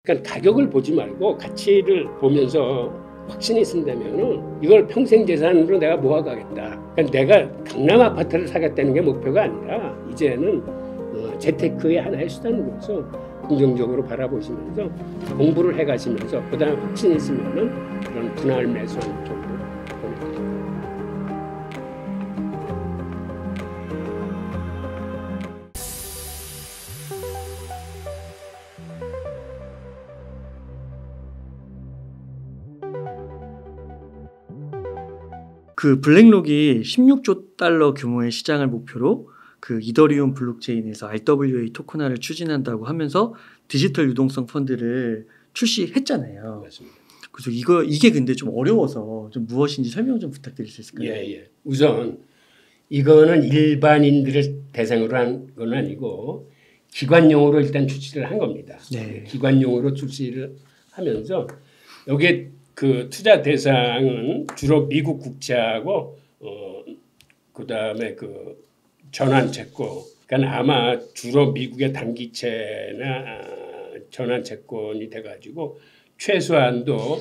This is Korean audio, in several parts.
그러니까 가격을 보지 말고 가치를 보면서 확신이 있으면은 이걸 평생 재산으로 내가 모아가겠다. 그러니까 내가 강남 아파트를 사겠다는 게 목표가 아니라 이제는 재테크의 하나의 수단으로서 긍정적으로 바라보시면서 공부를 해가시면서 그다음에 확신이 있으면은 그런 분할 매수하는 쪽으로. 그 블랙록이 16조 달러 규모의 시장을 목표로 그 이더리움 블록체인에서 RWA 토큰화를 추진한다고 하면서 디지털 유동성 펀드를 출시했잖아요. 맞습니다. 그래서 이게 근데 좀 어려워서 좀 무엇인지 설명 좀 부탁드릴 수 있을까요? 예. 우선 이거는 일반인들을 대상으로 한 건 아니고 기관용으로 일단 출시를 한 겁니다. 네. 기관용으로 출시를 하면서 여기에 그 투자 대상은 주로 미국 국채하고 그다음에 그 전환채권. 그러니까 아마 주로 미국의 단기채나 전환채권이 돼가지고 최소한도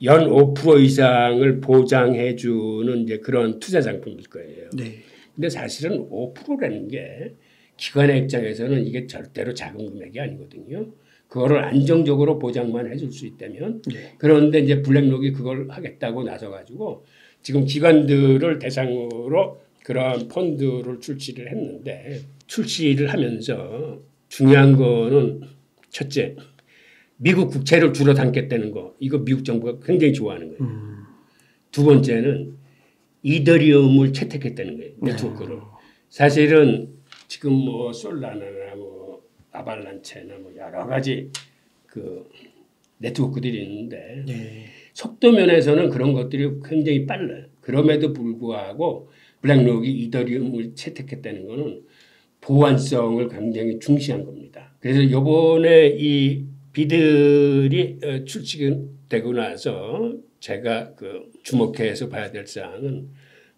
연 5% 이상을 보장해주는 이제 그런 투자 상품일 거예요. 네. 근데 사실은 5%라는 게 기관의 입장에서는 이게 절대로 작은 금액이 아니거든요. 그거를 안정적으로 보장만 해줄 수 있다면. 네. 그런데 이제 블랙록이 그걸 하겠다고 나서가지고 지금 기관들을 대상으로 그러한 펀드를 출시를 했는데 출시를 하면서 중요한 거는 첫째, 미국 국채를 주로 담겠다는 거. 이거 미국 정부가 굉장히 좋아하는 거예요. 두 번째는 이더리움을 채택했다는 거예요. 네트워크를. 사실은 지금 뭐 솔라나나 뭐 아발란체나 뭐 여러 가지 그 네트워크들이 있는데 네. 속도 면에서는 그런 것들이 굉장히 빨라요. 그럼에도 불구하고 블랙록이 이더리움을 채택했다는 것은 보안성을 굉장히 중시한 겁니다. 그래서 이번에 이 비들이 출시되고 나서 제가 그 주목해서 봐야 될 사항은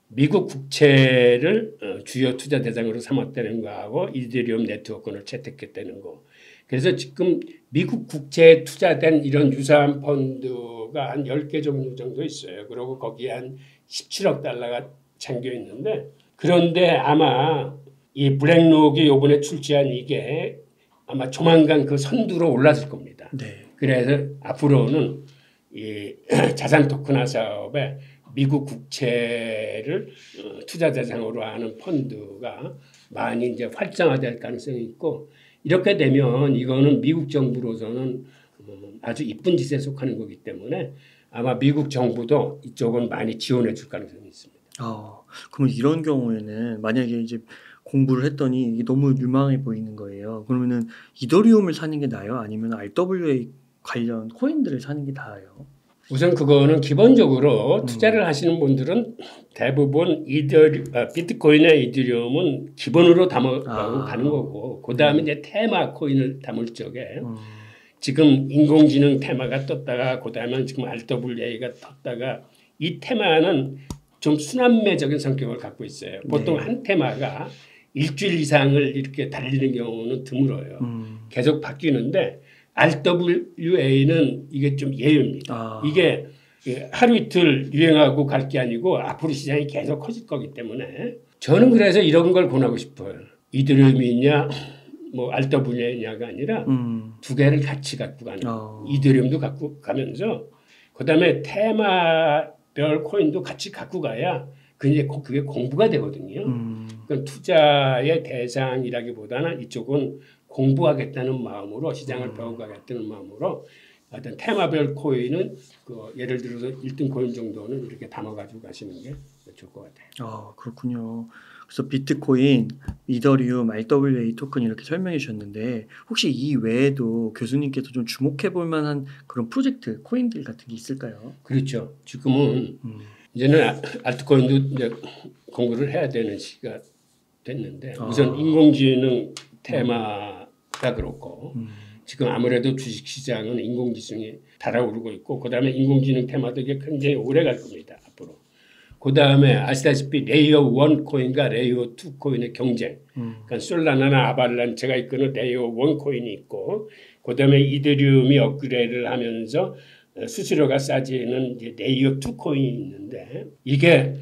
미국 국채를 주요 투자 대상으로 삼았다는 거하고 이더리움 네트워크를 채택했다는 거. 그래서 지금 미국 국채에 투자된 이런 유사한 펀드가 한 10개 종류 정도 있어요. 그리고 거기에 한 17억 달러가 잠겨 있는데 그런데 아마 이 블랙록이 이번에 출시한 이게 아마 조만간 그 선두로 올랐을 겁니다. 네. 그래서 앞으로는 이 자산 토큰화 사업에 미국 국채를 투자 대상으로 하는 펀드가 많이 이제 활성화될 가능성이 있고 이렇게 되면 이거는 미국 정부로서는 아주 이쁜 짓에 속하는 거기 때문에 아마 미국 정부도 이쪽은 많이 지원해 줄 가능성이 있습니다. 그러면 이런 경우에는 만약에 이제 공부를 했더니 이게 너무 유망해 보이는 거예요. 그러면은 이더리움을 사는 게 나아요? 아니면 RWA 관련 코인들을 사는 게 나아요? 우선 그거는 기본적으로 투자를 하시는 분들은 대부분 비트코인이나 이더리움은 기본으로 담아가고 가는 거고 그다음에 이제 테마 코인을 담을 적에 지금 인공지능 테마가 떴다가 그다음에 지금 RWA가 떴다가 이 테마는 좀 순환매적인 성격을 갖고 있어요. 보통 한 테마가 일주일 이상을 이렇게 달리는 경우는 드물어요. 계속 바뀌는데 RWA는 이게 좀 예외입니다. 이게 하루 이틀 유행하고 갈 게 아니고 앞으로 시장이 계속 커질 거기 때문에 저는 그래서 이런 걸 권하고 싶어요. 이더리움이 있냐 뭐 RWA냐가 아니라 두 개를 같이 갖고 가는 이더리움도 갖고 가면서 그다음에 테마별 코인도 같이 갖고 가야 그게 공부가 되거든요. 그러니까 투자의 대상이라기보다는 이쪽은 공부하겠다는 마음으로 시장을 배워가겠다는 마음으로 어떤 테마별 코인은 그 예를 들어서 1등 코인 정도는 이렇게 담아가지고 가시는 게 좋을 것 같아요. 그렇군요. 그래서 비트코인, 이더리움, RWA 토큰 이렇게 설명해 주셨는데 혹시 이 외에도 교수님께서 좀 주목해 볼 만한 그런 프로젝트, 코인들 같은 게 있을까요? 그렇죠. 지금은 이제는 알트코인도 이제 공부를 해야 되는 시기가 됐는데 우선 인공지능 테마가 그렇고 지금 아무래도 주식시장은 인공지능이 달아오르고 있고 그다음에 인공지능 테마도 이게 굉장히 오래 갈 겁니다. 앞으로. 그다음에 아시다시피 레이어 1 코인과 레이어 2 코인의 경쟁. 그러니까 솔라나나 아발란체가 이끄는 레이어 1 코인이 있고 그다음에 이더리움이 업그레이드를 하면서 수수료가 싸지는 이제 레이어 2 코인이 있는데 이게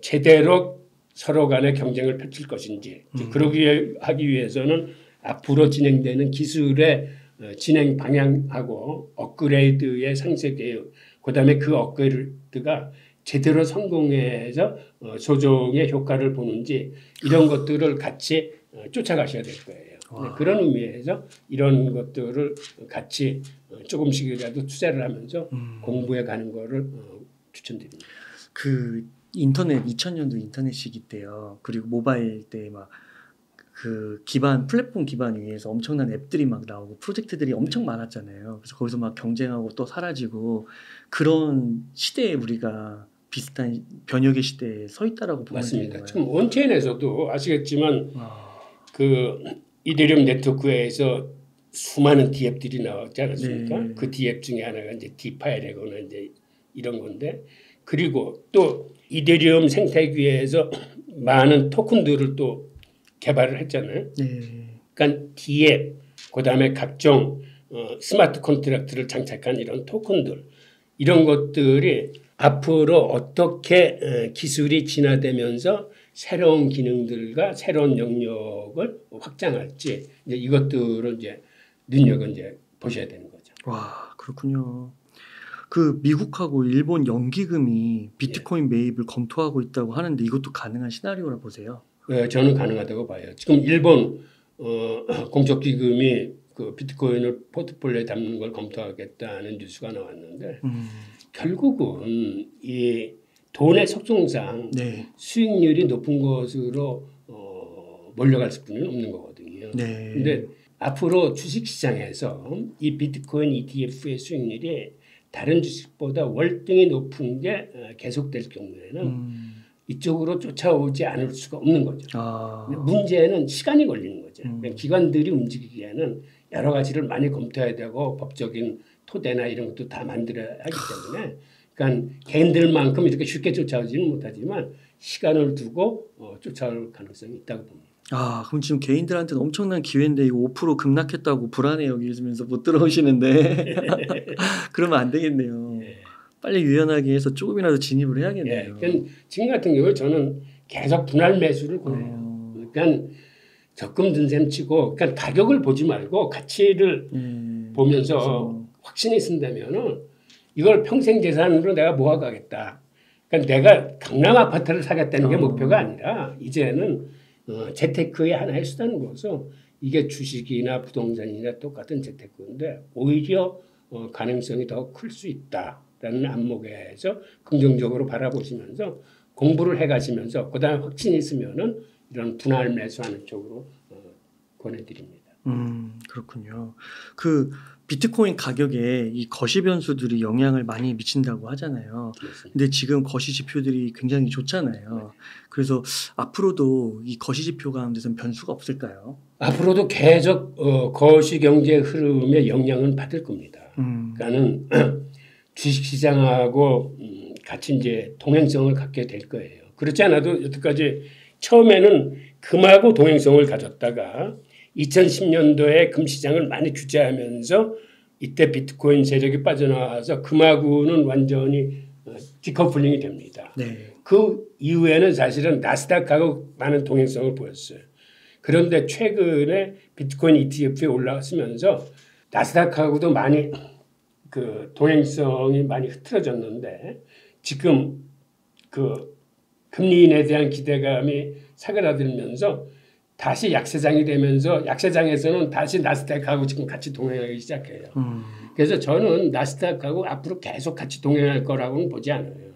제대로 서로 간의 경쟁을 펼칠 것인지 그러기 하기 위해서는 앞으로 진행되는 기술의 진행 방향하고 업그레이드의 상세 계획 그다음에 그 업그레이드가 제대로 성공해서 소정의 효과를 보는지 이런 것들을 같이 쫓아가셔야 될 거예요. 그런 의미에서 이런 것들을 같이 조금씩이라도 투자를 하면서 공부해 가는 거를 추천드립니다. 그 인터넷 2000년도 인터넷 시기 때요. 그리고 모바일 때 막 그 기반 플랫폼 기반 위에서 엄청난 앱들이 막 나오고 프로젝트들이 엄청 많았잖아요. 그래서 거기서 막 경쟁하고 또 사라지고 그런 시대에 우리가 비슷한 변혁의 시대에 서 있다라고 보면 되는 맞습니다. 거예요. 지금 온체인에서도 아시겠지만 그 이더리움 네트워크에서 수많은 DApp들이 나왔지 않았습니까? 네. 그 DApp 중에 하나가 이제 디파이라거나 이제 이런 건데 그리고 또 이더리움 생태계에서 많은 토큰들을 또 개발을 했잖아요. 네. 그러니까 DApp 그다음에 각종 스마트 컨트랙트를 장착한 이런 토큰들 이런 것들이 앞으로 어떻게 기술이 진화되면서 새로운 기능들과 새로운 영역을 확장할지 이제 이것들을 이제 능력은 이제 보셔야 되는 거죠. 와, 그렇군요. 그 미국하고 일본 연기금이 비트코인 매입을 검토하고 있다고 하는데 이것도 가능한 시나리오라 보세요. 저는 가능하다고 봐요. 지금 일본 공적기금이 그 비트코인을 포트폴리오에 담는 걸 검토하겠다는 뉴스가 나왔는데 결국은 이 돈의 속성상 네. 수익률이 높은 것으로 몰려갈 수뿐이 없는 거거든요. 그런데 네. 앞으로 주식시장에서 이 비트코인 ETF의 수익률이 다른 주식보다 월등히 높은 게 계속될 경우에는 이쪽으로 쫓아오지 않을 수가 없는 거죠. 문제는 시간이 걸리는 거죠. 기관들이 움직이기에는 여러 가지를 많이 검토해야 되고 법적인 토대나 이런 것도 다 만들어야 하기 때문에 그러니까 개인들만큼 이렇게 쉽게 쫓아오지는 못하지만 시간을 두고 쫓아올 가능성이 있다고 봅니다. 그럼 지금 개인들한테는 엄청난 기회인데 이거 5% 급락했다고 불안해 여기면서 못 들어오시는데 그러면 안 되겠네요. 빨리 유연하게 해서 조금이라도 진입을 해야겠네요. 그러니까 지금 같은 경우 저는 계속 분할 매수를 권해요. 그러니까 적금 든 셈 치고 그러니까 가격을 보지 말고 가치를 보면서 그래서. 확신이 쓴다면은 이걸 평생 재산으로 내가 모아가겠다. 그러니까 내가 강남 아파트를 사겠다는 게 목표가 아니라 이제는 재테크의 하나의 수단으로서 이게 주식이나 부동산이나 똑같은 재테크인데 오히려 가능성이 더 클 수 있다라는 안목에서 긍정적으로 바라보시면서 공부를 해가시면서 그다음에 확신이 있으면은 이런 분할 매수하는 쪽으로 권해드립니다. 그렇군요. 그 비트코인 가격에 이 거시 변수들이 영향을 많이 미친다고 하잖아요. 그렇습니다. 근데 지금 거시 지표들이 굉장히 좋잖아요. 그래서 앞으로도 이 거시 지표 가운데서는 변수가 없을까요? 앞으로도 계속 거시 경제 흐름에 영향을 받을 겁니다. 그러니까는 주식시장하고 같이 이제 동행성을 갖게 될 거예요. 그렇지 않아도 여태까지 처음에는 금하고 동행성을 가졌다가 2010년도에 금시장을 많이 규제하면서 이때 비트코인 세력이 빠져나와서 금하고는 완전히 디커플링이 됩니다. 네. 그 이후에는 사실은 나스닥하고 많은 동행성을 보였어요. 그런데 최근에 비트코인 ETF에 올라왔으면서 나스닥하고도 많이 그 동행성이 많이 흐트러졌는데 지금 그 금리 인하에 대한 기대감이 사그라들면서 다시 약세장이 되면서 약세장에서는 다시 나스닥하고 지금 같이 동행하기 시작해요. 그래서 저는 나스닥하고 앞으로 계속 같이 동행할 거라고는 보지 않아요.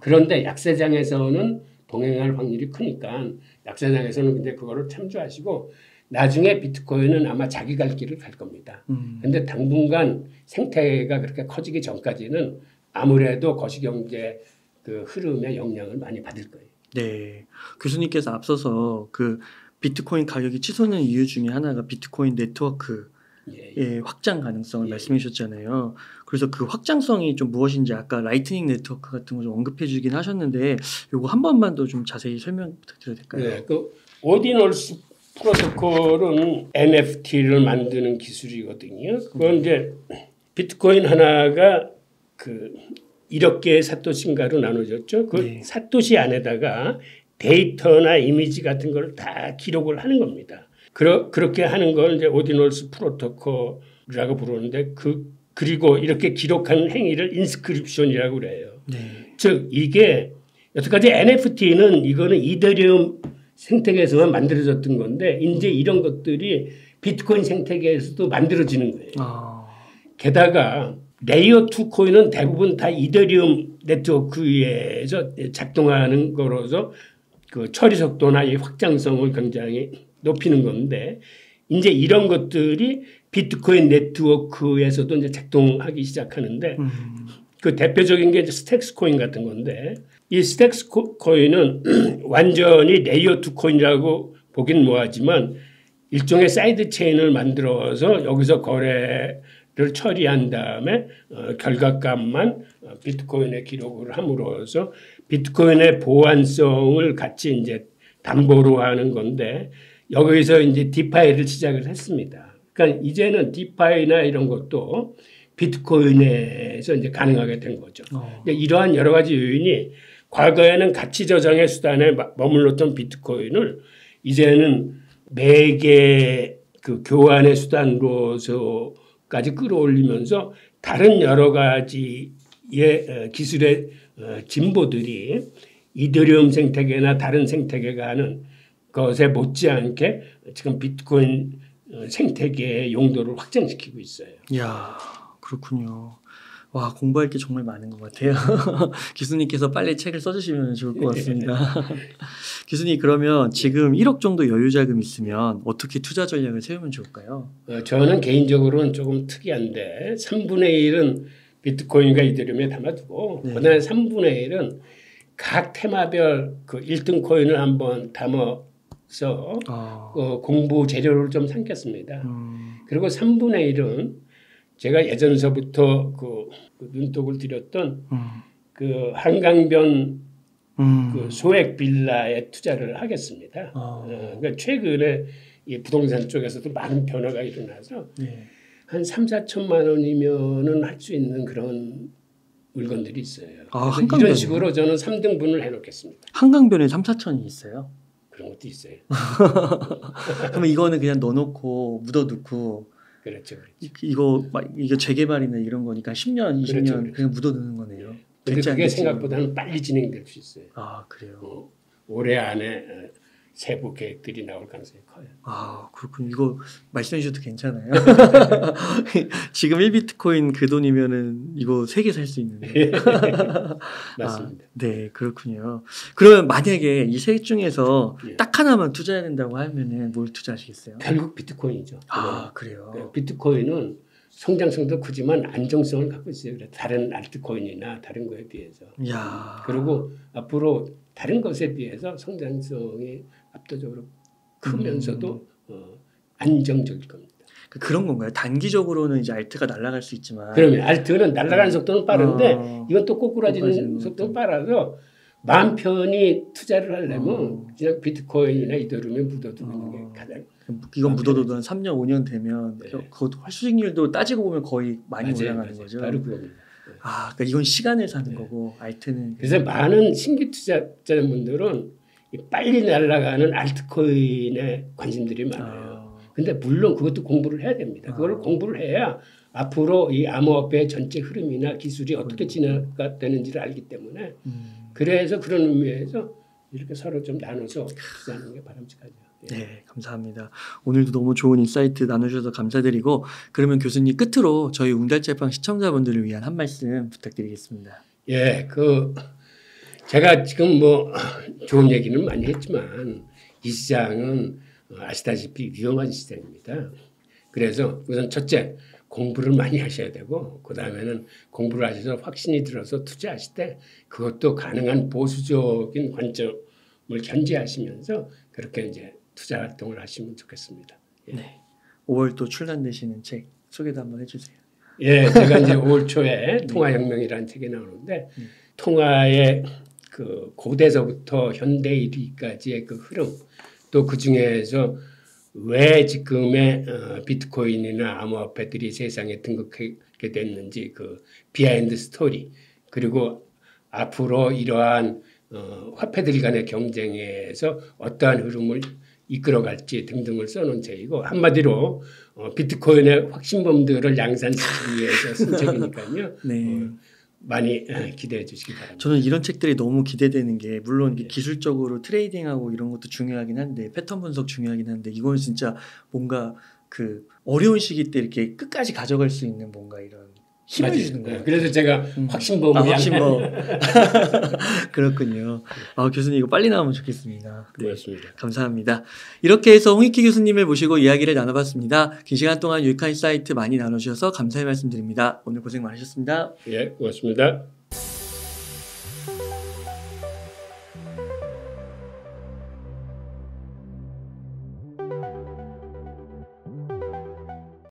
그런데 약세장에서는 동행할 확률이 크니까 약세장에서는 근데 그거를 참조하시고 나중에 비트코인은 아마 자기 갈 길을 갈 겁니다. 그런데 당분간 생태가 그렇게 커지기 전까지는 아무래도 거시경제 그 흐름에 영향을 많이 받을 거예요. 네. 교수님께서 앞서서 그 비트코인 가격이 치솟는 이유 중에 하나가 비트코인 네트워크의 확장 가능성을 말씀해 주셨잖아요. 그래서 그 확장성이 좀 무엇인지 아까 라이트닝 네트워크 같은 거 좀 언급해 주긴 하셨는데 요거 한 번만 더 좀 자세히 설명 부탁드려도 될까요? 네, 그 오디널스 프로토콜은 NFT를 만드는 기술이거든요. 그건 이제 비트코인 하나가 그 1억 개의 사토시인가로 나눠졌죠. 그 네. 사토시 안에다가 데이터나 이미지 같은 걸 다 기록을 하는 겁니다. 그렇게 하는 걸 이제 오디널스 프로토콜이라고 부르는데 그리고 이렇게 기록하는 행위를 인스크립션이라고 그래요. 네. 즉 이게 여태까지 NFT는 이거는 이더리움 생태계에서만 만들어졌던 건데 이제 이런 것들이 비트코인 생태계에서도 만들어지는 거예요. 게다가 레이어 2 코인은 대부분 다 이더리움 네트워크에서 작동하는 거로서 그 처리 속도나 이 확장성을 굉장히 높이는 건데 이제 이런 것들이 비트코인 네트워크에서도 이제 작동하기 시작하는데 그 대표적인 게 이제 스택스 코인 같은 건데 이 스택스 코인은 완전히 레이어 2 코인이라고 보긴 뭐하지만 일종의 사이드 체인을 만들어서 여기서 거래를 처리한 다음에 결과값만 비트코인에 기록을 함으로써 비트코인의 보안성을 같이 이제 담보로 하는 건데 여기서 이제 디파이를 시작을 했습니다. 그러니까 이제는 디파이나 이런 것도 비트코인에서 이제 가능하게 된 거죠. 이러한 여러 가지 요인이 과거에는 가치 저장의 수단에 머물렀던 비트코인을 이제는 매개 그 교환의 수단으로서까지 끌어올리면서 다른 여러 가지의 기술의 진보들이 이더리움 생태계나 다른 공생태계가 하는 것에 못지않게 지금 비트코인 생태계의 용도를 확장시키고 있어요. 이야, 그렇군요. 와, 공부할 게 정말 많은 것 같아요. 교수님께서 빨리 책을 써주시면 좋을 것 같습니다. 교수님, 그러면 지금 1억 정도 여유 자금 있으면 어떻게 투자 전략을 세우면 좋을까요? 저는 개인적으로는 조금 특이한데 3분의 1은 비트코인과 이더리움에 담아두고 네. 그다음에 3분의 1은 각 테마별 그 1등 코인을 한번 담아서 공부 재료를 좀 삼겠습니다. 그리고 3분의 1은 제가 예전서부터 그 눈독을 들였던 그 한강변 그 소액 빌라에 투자를 하겠습니다. 그러니까 최근에 이 부동산 쪽에서도 많은 변화가 일어나서 네. 한 3, 4천만 원이면은 할 수 있는 그런 물건들이 있어요. 그래서 이런 식으로 저는 3등분을 해놓겠습니다. 한강변에 3, 4천이 있어요? 그런 것도 있어요. 그러면 이거는 그냥 넣어놓고 묻어두고 그렇죠. 이거 재개발이나 이런 거니까 10년, 20년 그렇죠. 그냥 묻어두는 거네요. 근데 그게 생각보다는 빨리 진행될 수 있어요. 아, 그래요? 올해 안에 세부 계획들이 나올 가능성이 커요. 아, 그렇군요. 이거 말씀해 주셔도 괜찮아요? 지금 1비트코인 그 돈이면은 이거 3개 살 수 있는데. 맞습니다. 네, 그렇군요. 그러면 만약에 이 세 중에서 딱 하나만 투자해야 된다고 하면은 뭘 투자하시겠어요? 결국 비트코인이죠. 아, 그래요? 비트코인은 성장성도 크지만 안정성을 갖고 있어요. 다른 알트코인이나 다른 거에 비해서. 이야. 그리고 앞으로 다른 것에 비해서 성장성이 압도적으로 크면서도 안정적일 겁니다. 그런 건가요? 단기적으로는 이제 알트가 날아갈 수 있지만. 그러면 알트는 날아가는 속도는 빠른데 이건 또 꼬꾸라지는 속도는 빨라서 마음 편히 투자를 하려면 그냥 비트코인이나 이더리움에 묻어두는 게 가장. 이건 묻어둬도 한 3년, 5년 되면 그 수익률도 따지고 보면 거의 많이 올라가는 거죠. 바로 그겁니다. 그러니까 이건 시간을 사는 거고 알트는. 그래서 많은 신규 투자자분들은 빨리 날아가는 알트코인에 관심들이 많아요. 근데 물론 그것도 공부를 해야 됩니다. 그걸 공부를 해야 앞으로 이 암호화폐의 전체 흐름이나 기술이 어떻게 진화가 되는지를 알기 때문에 그래서 그런 의미에서 이렇게 서로 좀 나눠서 투자하는 게 바람직하죠. 네, 감사합니다. 오늘도 너무 좋은 인사이트 나누셔서 감사드리고 그러면 교수님 끝으로 저희 웅달짤방 시청자분들을 위한 한 말씀 부탁드리겠습니다. 예, 제가 지금 뭐 좋은 얘기는 많이 했지만 이 시장은 아시다시피 위험한 시장입니다. 그래서 우선 첫째 공부를 많이 하셔야 되고 그 다음에는 공부를 하셔서 확신이 들어서 투자하실 때 그것도 가능한 보수적인 관점을 견지하시면서 그렇게 이제 투자 활동을 하시면 좋겠습니다. 예. 네, 5월 또 출간되시는 책 소개도 한번 해주세요. 예, 제가 이제 5월 초에 통화혁명이라는 책이 나오는데 통화의 그 고대서부터 현대 이르기까지의 그 흐름 또 그 중에서 왜 지금의 비트코인이나 암호화폐들이 세상에 등극하게 됐는지 그 비하인드 스토리 그리고 앞으로 이러한 화폐들 간의 경쟁에서 어떠한 흐름을 이끌어갈지 등등을 써놓은 책이고 한마디로 비트코인의 확신범들을 양산시키기 위해서 쓴 책이니까요. 네. 많이 기대해 주시기 바랍니다. 저는 이런 책들이 너무 기대되는 게 물론 네. 기술적으로 트레이딩하고 이런 것도 중요하긴 한데 패턴 분석 중요하긴 한데 이건 진짜 뭔가 그 어려운 시기 때 이렇게 끝까지 가져갈 수 있는 뭔가 이런 힘을 맞아요. 주는 거예요. 그래서 제가 확신범을 확신범. 그렇군요. 교수님 이거 빨리 나오면 좋겠습니다. 네. 고맙습니다. 감사합니다. 이렇게 해서 홍익희 교수님을 모시고 이야기를 나눠봤습니다. 긴 시간 동안 유익한 사이트 많이 나눠주셔서 감사의 말씀드립니다. 오늘 고생 많으셨습니다. 예, 고맙습니다.